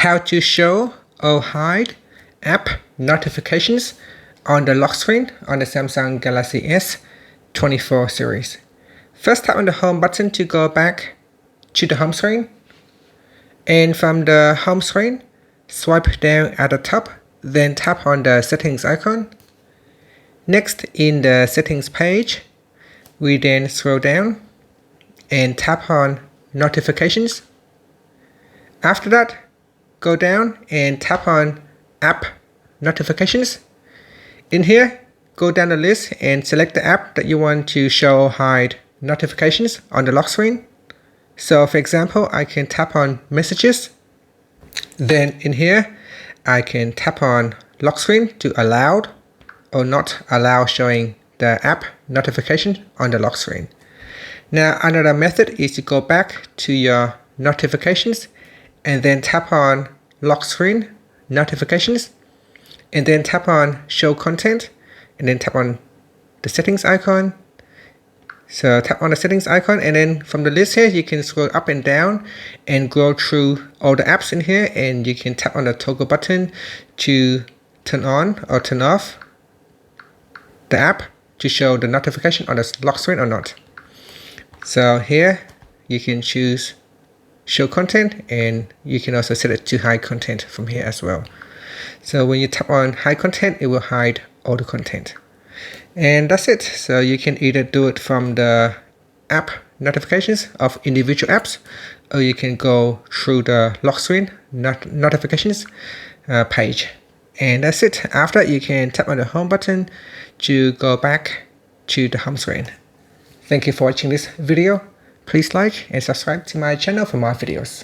how to show or hide app notifications on the lock screen on the Samsung Galaxy S24 series. First, tap on the home button to go back to the home screen. And from the home screen, swipe down at the top, then tap on the settings icon. Next, in the settings page, we then scroll down and tap on notifications. After that, go down and tap on app notifications. In here, go down the list and select the app that you want to show or hide notifications on the lock screen. So for example, I can tap on messages. Then in here, I can tap on lock screen to allow or not allow showing the app notification on the lock screen. Now another method is to go back to your notifications and then tap on lock screen notifications and then tap on show content and then tap on the settings icon. So tap on the settings icon, and then from the list here you can scroll up and down and go through all the apps in here, and you can tap on the toggle button to turn on or turn off the app to show the notification on the lock screen or not. So here you can choose show content, and you can also set it to hide content from here as well. So when you tap on hide content, it will hide all the content. And that's it. So you can either do it from the app notifications of individual apps, or you can go through the lock screen notifications page. And that's it. After, you can tap on the home button to go back to the home screen. Thank you for watching this video. Please like and subscribe to my channel for more videos.